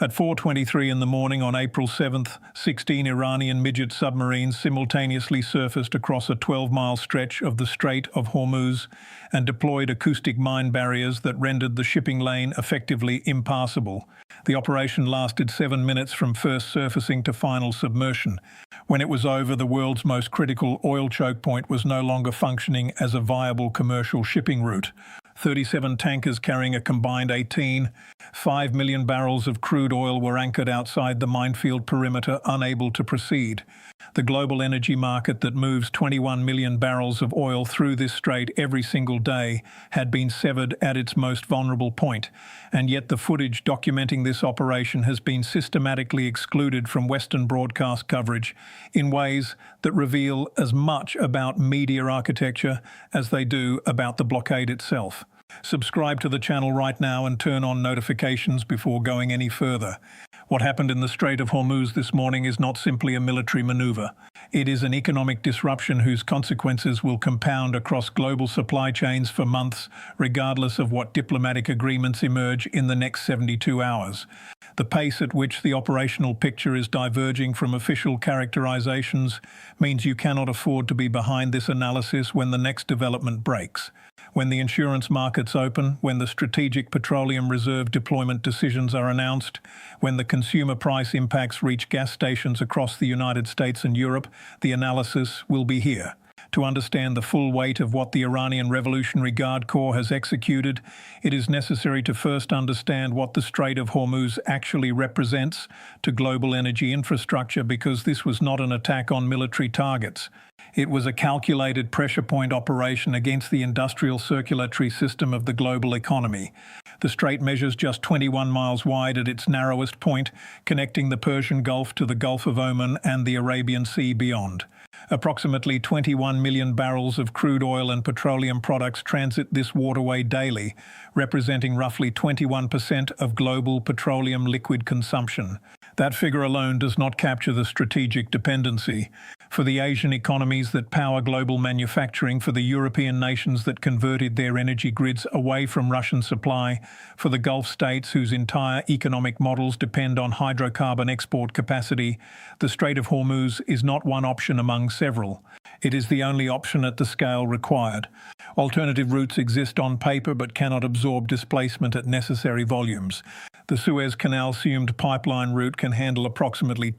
At 4:23 in the morning on April 7th, 16 Iranian midget submarines simultaneously surfaced across a 12-mile stretch of the Strait of Hormuz and deployed acoustic mine barriers that rendered the shipping lane effectively impassable. The operation lasted 7 minutes from first surfacing to final submersion. When it was over, the world's most critical oil choke point was no longer functioning as a viable commercial shipping route. 37 tankers carrying a combined 5 million barrels of crude oil were anchored outside the minefield perimeter, unable to proceed. The global energy market that moves 21 million barrels of oil through this strait every single day had been severed at its most vulnerable point, and yet the footage documenting this operation has been systematically excluded from Western broadcast coverage in ways that reveal as much about media architecture as they do about the blockade itself. Subscribe to the channel right now and turn on notifications before going any further. What happened in the Strait of Hormuz this morning is not simply a military maneuver. It is an economic disruption whose consequences will compound across global supply chains for months, regardless of what diplomatic agreements emerge in the next 72 hours. The pace at which the operational picture is diverging from official characterizations means you cannot afford to be behind this analysis when the next development breaks. When the insurance markets open, when the strategic petroleum reserve deployment decisions are announced, when the consumer price impacts reach gas stations across the United States and Europe, the analysis will be here. To understand the full weight of what the Iranian Revolutionary Guard Corps has executed, it is necessary to first understand what the Strait of Hormuz actually represents to global energy infrastructure, because this was not an attack on military targets. It was a calculated pressure point operation against the industrial circulatory system of the global economy. The strait measures just 21 miles wide at its narrowest point, connecting the Persian Gulf to the Gulf of Oman and the Arabian Sea beyond. Approximately 21 million barrels of crude oil and petroleum products transit this waterway daily, representing roughly 21% of global petroleum liquid consumption. That figure alone does not capture the strategic dependency. For the Asian economies that power global manufacturing, for the European nations that converted their energy grids away from Russian supply, for the Gulf states whose entire economic models depend on hydrocarbon export capacity, the Strait of Hormuz is not one option among several. It is the only option at the scale required. Alternative routes exist on paper but cannot absorb displacement at necessary volumes. The Suez Canal-assumed pipeline route can handle approximately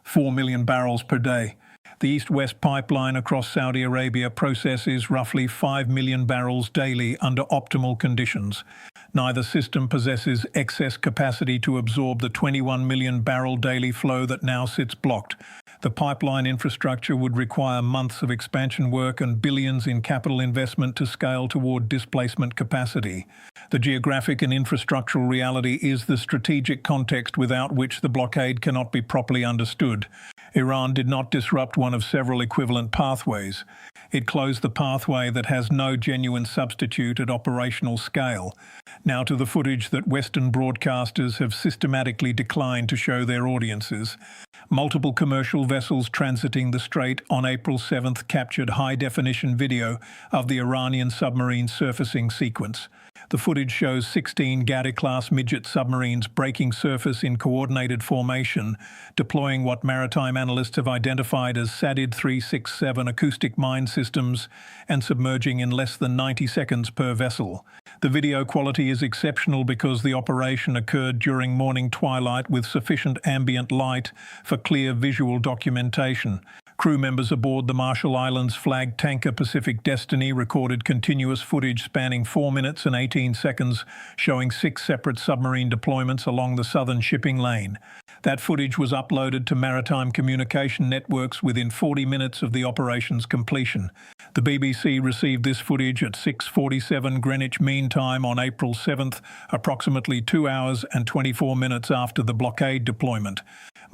4 million barrels per day. The East-West pipeline across Saudi Arabia processes roughly 5 million barrels daily under optimal conditions. Neither system possesses excess capacity to absorb the 21 million barrel daily flow that now sits blocked. The pipeline infrastructure would require months of expansion work and billions in capital investment to scale toward displacement capacity. The geographic and infrastructural reality is the strategic context without which the blockade cannot be properly understood. Iran did not disrupt one of several equivalent pathways. It closed the pathway that has no genuine substitute at operational scale. Now to the footage that Western broadcasters have systematically declined to show their audiences. Multiple commercial vessels transiting the strait on April 7th captured high-definition video of the Iranian submarine surfacing sequence. The footage shows 16 Ghadir-class midget submarines breaking surface in coordinated formation, deploying what maritime analysts have identified as SADID 367 acoustic mine systems, and submerging in less than 90 seconds per vessel. The video quality is exceptional because the operation occurred during morning twilight with sufficient ambient light for clear visual documentation. Crew members aboard the Marshall Islands flagged tanker Pacific Destiny recorded continuous footage spanning 4 minutes and 18 seconds, showing 6 separate submarine deployments along the southern shipping lane. That footage was uploaded to maritime communication networks within 40 minutes of the operation's completion. The BBC received this footage at 6:47 Greenwich Mean Time on April 7th, approximately 2 hours and 24 minutes after the blockade deployment.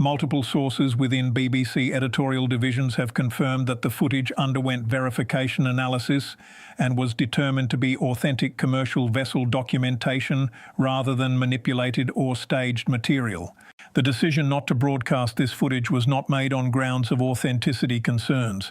Multiple sources within BBC editorial divisions have confirmed that the footage underwent verification analysis and was determined to be authentic commercial vessel documentation rather than manipulated or staged material. The decision not to broadcast this footage was not made on grounds of authenticity concerns.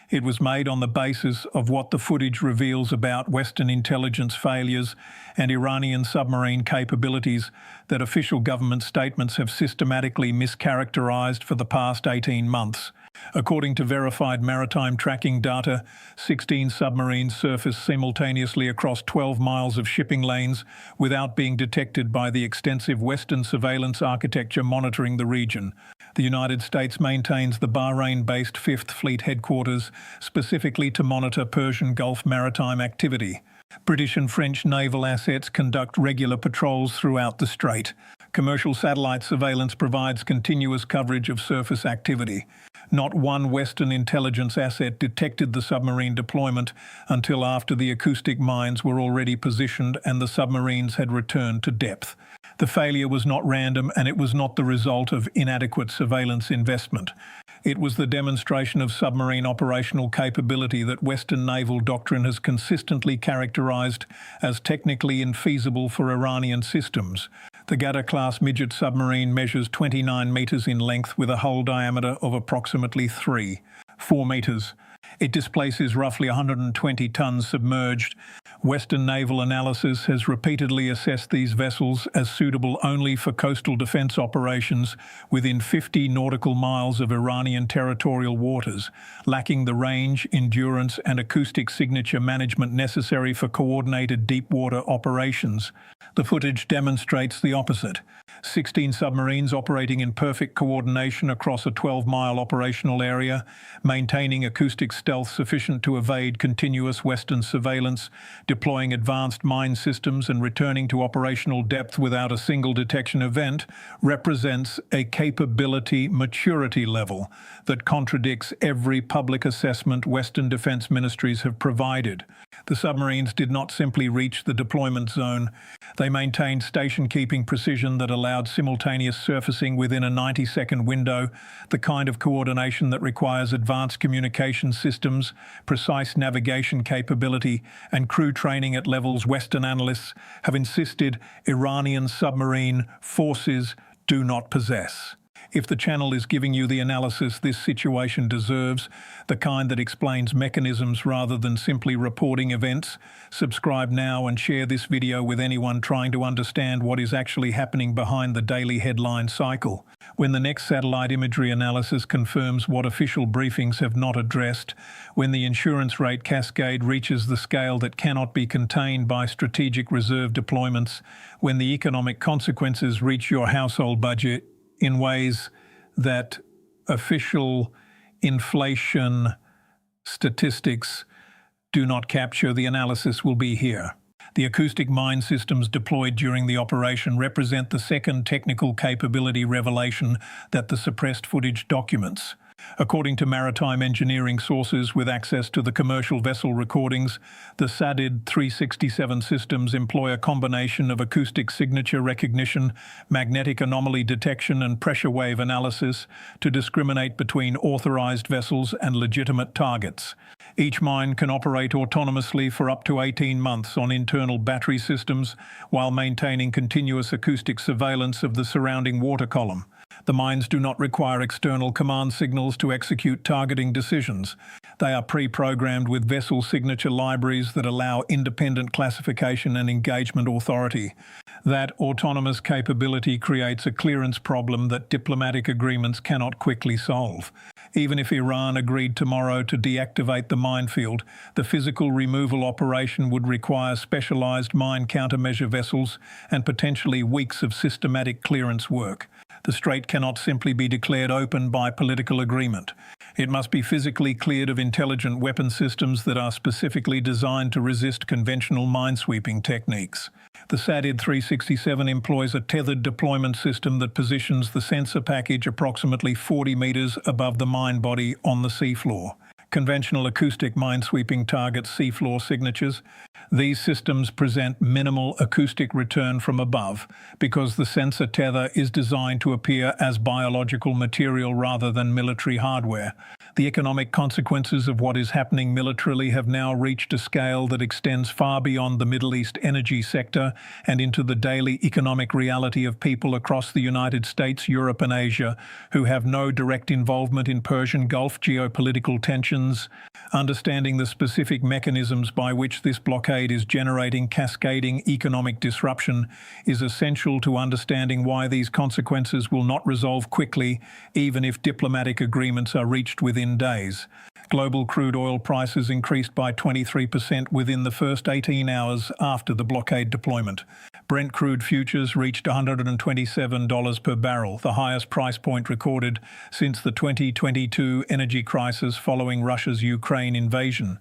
It was made on the basis of what the footage reveals about Western intelligence failures and Iranian submarine capabilities that official government statements have systematically mischaracterized for the past 18 months. According to verified maritime tracking data, 16 submarines surfaced simultaneously across 12 miles of shipping lanes without being detected by the extensive Western surveillance architecture monitoring the region. The United States maintains the Bahrain-based 5th Fleet headquarters specifically to monitor Persian Gulf maritime activity. British and French naval assets conduct regular patrols throughout the strait. Commercial satellite surveillance provides continuous coverage of surface activity. Not one Western intelligence asset detected the submarine deployment until after the acoustic mines were already positioned and the submarines had returned to depth. The failure was not random, and it was not the result of inadequate surveillance investment. It was the demonstration of submarine operational capability that Western naval doctrine has consistently characterized as technically infeasible for Iranian systems. The Ghada-class midget submarine measures 29 meters in length with a hull diameter of approximately 4 meters. It displaces roughly 120 tons submerged. Western naval analysis has repeatedly assessed these vessels as suitable only for coastal defense operations within 50 nautical miles of Iranian territorial waters, lacking the range, endurance, and acoustic signature management necessary for coordinated deep-water operations. The footage demonstrates the opposite. 16 submarines operating in perfect coordination across a 12-mile operational area, maintaining acoustic stealth sufficient to evade continuous Western surveillance, deploying advanced mine systems and returning to operational depth without a single detection event, represents a capability maturity level that contradicts every public assessment Western defense ministries have provided. The submarines did not simply reach the deployment zone. They maintained station-keeping precision that allowed simultaneous surfacing within a 90-second window, the kind of coordination that requires advanced communication systems, precise navigation capability, and crew training at levels Western analysts have insisted Iranian submarine forces do not possess. If the channel is giving you the analysis this situation deserves, the kind that explains mechanisms rather than simply reporting events, subscribe now and share this video with anyone trying to understand what is actually happening behind the daily headline cycle. When the next satellite imagery analysis confirms what official briefings have not addressed, when the insurance rate cascade reaches the scale that cannot be contained by strategic reserve deployments, when the economic consequences reach your household budget in ways that official inflation statistics do not capture, the analysis will be here. The acoustic mine systems deployed during the operation represent the second technical capability revelation that the suppressed footage documents. According to maritime engineering sources with access to the commercial vessel recordings, the SADID 367 systems employ a combination of acoustic signature recognition, magnetic anomaly detection, and pressure wave analysis to discriminate between authorized vessels and legitimate targets. Each mine can operate autonomously for up to 18 months on internal battery systems while maintaining continuous acoustic surveillance of the surrounding water column. The mines do not require external command signals to execute targeting decisions. They are pre-programmed with vessel signature libraries that allow independent classification and engagement authority. That autonomous capability creates a clearance problem that diplomatic agreements cannot quickly solve. Even if Iran agreed tomorrow to deactivate the minefield, the physical removal operation would require specialized mine countermeasure vessels and potentially weeks of systematic clearance work. The strait cannot simply be declared open by political agreement. It must be physically cleared of intelligent weapon systems that are specifically designed to resist conventional minesweeping techniques. The SADID 367 employs a tethered deployment system that positions the sensor package approximately 40 meters above the mine body on the seafloor. Conventional acoustic minesweeping target seafloor signatures. These systems present minimal acoustic return from above because the sensor tether is designed to appear as biological material rather than military hardware. The economic consequences of what is happening militarily have now reached a scale that extends far beyond the Middle East energy sector and into the daily economic reality of people across the United States, Europe, and Asia who have no direct involvement in Persian Gulf geopolitical tensions. Understanding the specific mechanisms by which this blockade is generating cascading economic disruption is essential to understanding why these consequences will not resolve quickly, even if diplomatic agreements are reached within days. Global crude oil prices increased by 23% within the first 18 hours after the blockade deployment. Brent crude futures reached $127 per barrel, the highest price point recorded since the 2022 energy crisis following Russia's Ukraine invasion.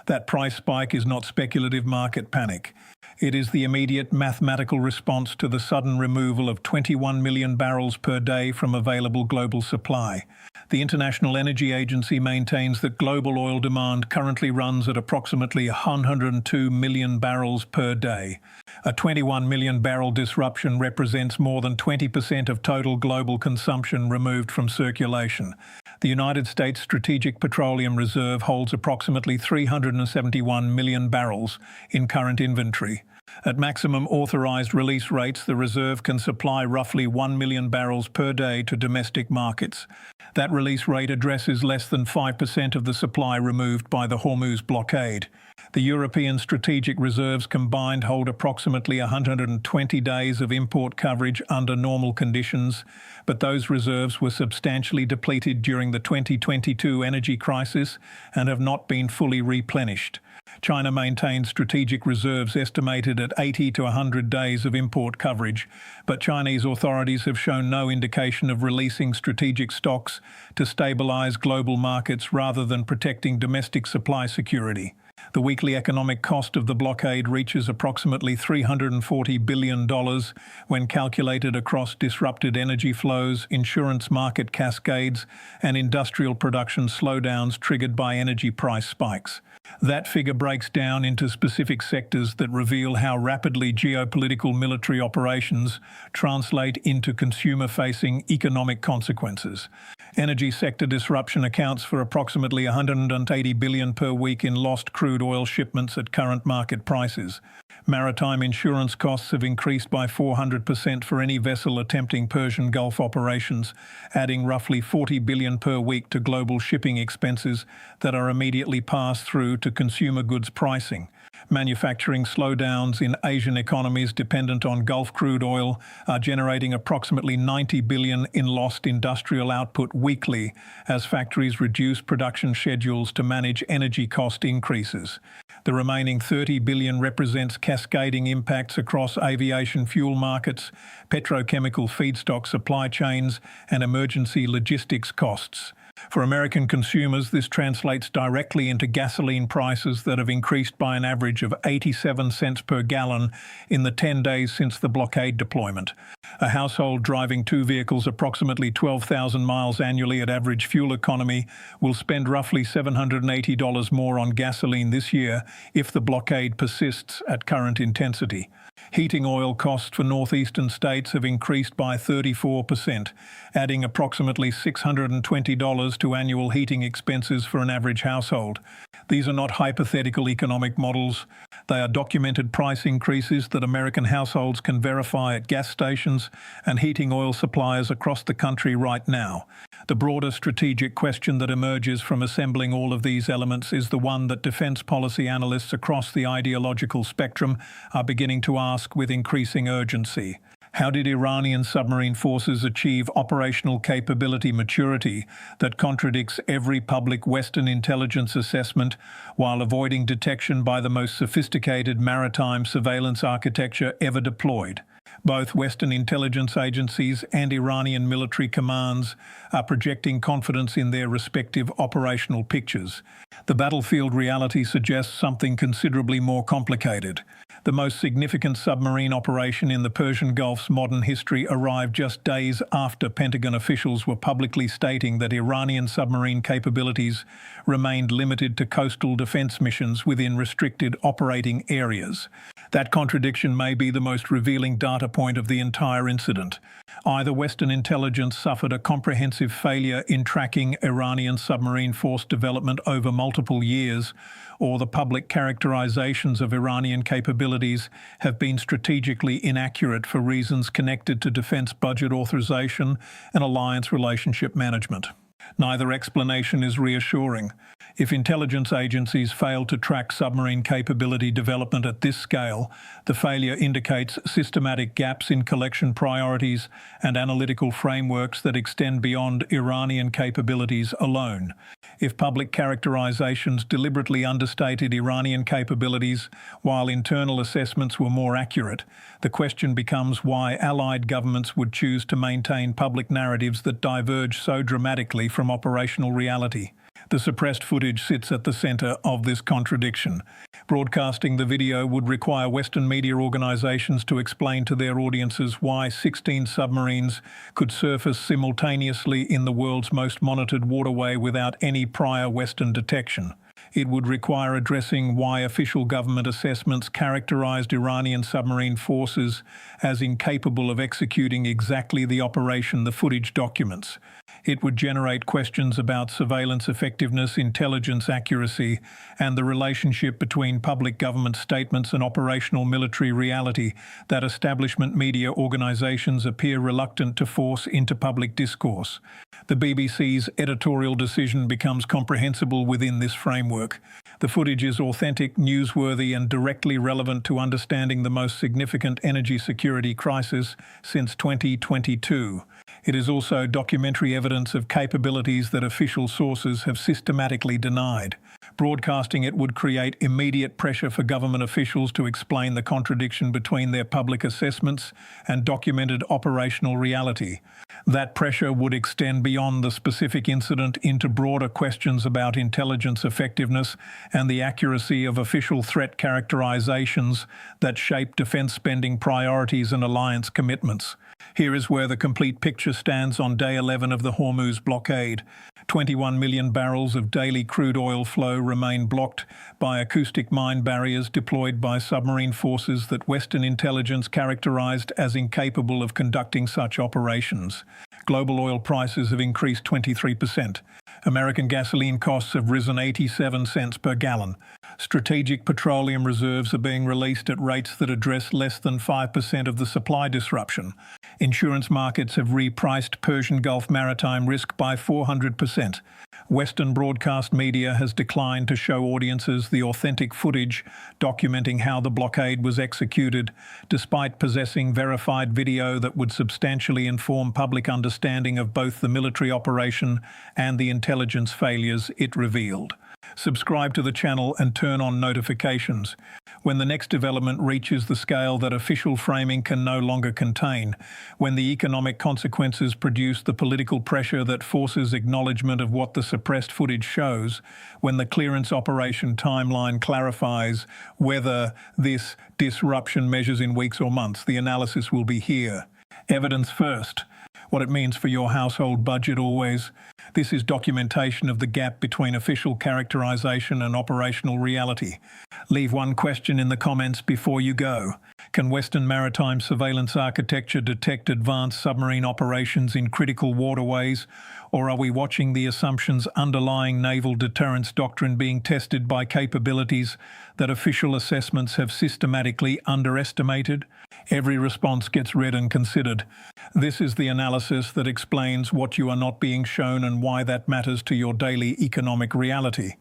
That price spike is not speculative market panic. It is the immediate mathematical response to the sudden removal of 21 million barrels per day from available global supply. The International Energy Agency maintains that global oil demand currently runs at approximately 102 million barrels per day. A 21 million barrel disruption represents more than 20% of total global consumption removed from circulation. The United States Strategic Petroleum Reserve holds approximately 371 million barrels in current inventory. At maximum authorized release rates, the reserve can supply roughly 1 million barrels per day to domestic markets. That release rate addresses less than 5% of the supply removed by the Hormuz blockade. The European strategic reserves combined hold approximately 120 days of import coverage under normal conditions, but those reserves were substantially depleted during the 2022 energy crisis and have not been fully replenished. China maintains strategic reserves estimated at 80 to 100 days of import coverage, but Chinese authorities have shown no indication of releasing strategic stocks to stabilize global markets rather than protecting domestic supply security. The weekly economic cost of the blockade reaches approximately $340 billion when calculated across disrupted energy flows, insurance market cascades, and industrial production slowdowns triggered by energy price spikes. That figure breaks down into specific sectors that reveal how rapidly geopolitical military operations translate into consumer-facing economic consequences. Energy sector disruption accounts for approximately $180 billion per week in lost crude oil shipments at current market prices. Maritime insurance costs have increased by 400% for any vessel attempting Persian Gulf operations, adding roughly $40 billion per week to global shipping expenses that are immediately passed through to consumer goods pricing. Manufacturing slowdowns in Asian economies dependent on Gulf crude oil are generating approximately $90 billion in lost industrial output weekly as factories reduce production schedules to manage energy cost increases. The remaining $30 billion represents cascading impacts across aviation fuel markets, petrochemical feedstock supply chains, and emergency logistics costs. For American consumers, this translates directly into gasoline prices that have increased by an average of 87 cents per gallon in the 10 days since the blockade deployment. A household driving two vehicles approximately 12,000 miles annually at average fuel economy will spend roughly $780 more on gasoline this year if the blockade persists at current intensity. Heating oil costs for northeastern states have increased by 34%, adding approximately $620 to annual heating expenses for an average household. These are not hypothetical economic models. They are documented price increases that American households can verify at gas stations and heating oil suppliers across the country right now. The broader strategic question that emerges from assembling all of these elements is the one that defense policy analysts across the ideological spectrum are beginning to ask with increasing urgency. How did Iranian submarine forces achieve operational capability maturity that contradicts every public Western intelligence assessment while avoiding detection by the most sophisticated maritime surveillance architecture ever deployed? Both Western intelligence agencies and Iranian military commands are projecting confidence in their respective operational pictures. The battlefield reality suggests something considerably more complicated. The most significant submarine operation in the Persian Gulf's modern history arrived just days after Pentagon officials were publicly stating that Iranian submarine capabilities remained limited to coastal defense missions within restricted operating areas. That contradiction may be the most revealing data point of the entire incident. Either Western intelligence suffered a comprehensive failure in tracking Iranian submarine force development over multiple years, or the public characterizations of Iranian capabilities have been strategically inaccurate for reasons connected to defense budget authorization and alliance relationship management. Neither explanation is reassuring. If intelligence agencies fail to track submarine capability development at this scale, the failure indicates systematic gaps in collection priorities and analytical frameworks that extend beyond Iranian capabilities alone. If public characterizations deliberately understated Iranian capabilities, while internal assessments were more accurate, the question becomes why allied governments would choose to maintain public narratives that diverge so dramatically from operational reality. The suppressed footage sits at the center of this contradiction. Broadcasting the video would require Western media organizations to explain to their audiences why 16 submarines could surface simultaneously in the world's most monitored waterway without any prior Western detection. It would require addressing why official government assessments characterized Iranian submarine forces as incapable of executing exactly the operation the footage documents. It would generate questions about surveillance effectiveness, intelligence accuracy, and the relationship between public government statements and operational military reality that establishment media organizations appear reluctant to force into public discourse. The BBC's editorial decision becomes comprehensible within this framework. The footage is authentic, newsworthy, and directly relevant to understanding the most significant energy security crisis since 2022. It is also documentary evidence of capabilities that official sources have systematically denied. Broadcasting it would create immediate pressure for government officials to explain the contradiction between their public assessments and documented operational reality. That pressure would extend beyond the specific incident into broader questions about intelligence effectiveness and the accuracy of official threat characterizations that shape defense spending priorities and alliance commitments. Here is where the complete picture stands on day 11 of the Hormuz blockade. 21 million barrels of daily crude oil flow remain blocked by acoustic mine barriers deployed by submarine forces that Western intelligence characterized as incapable of conducting such operations. Global oil prices have increased 23%. American gasoline costs have risen 87 cents per gallon. Strategic petroleum reserves are being released at rates that address less than 5% of the supply disruption. Insurance markets have repriced Persian Gulf maritime risk by 400%. Western broadcast media has declined to show audiences the authentic footage documenting how the blockade was executed, despite possessing verified video that would substantially inform public understanding of both the military operation and the intelligence failures it revealed. Subscribe to the channel and turn on notifications. When the next development reaches the scale that official framing can no longer contain, when the economic consequences produce the political pressure that forces acknowledgement of what the suppressed footage shows, when the clearance operation timeline clarifies whether this disruption measures in weeks or months, the analysis will be here. Evidence first. What it means for your household budget always. This is documentation of the gap between official characterization and operational reality. Leave one question in the comments before you go. Can Western maritime surveillance architecture detect advanced submarine operations in critical waterways, or are we watching the assumptions underlying naval deterrence doctrine being tested by capabilities that official assessments have systematically underestimated? Every response gets read and considered. This is the analysis that explains what you are not being shown and why that matters to your daily economic reality.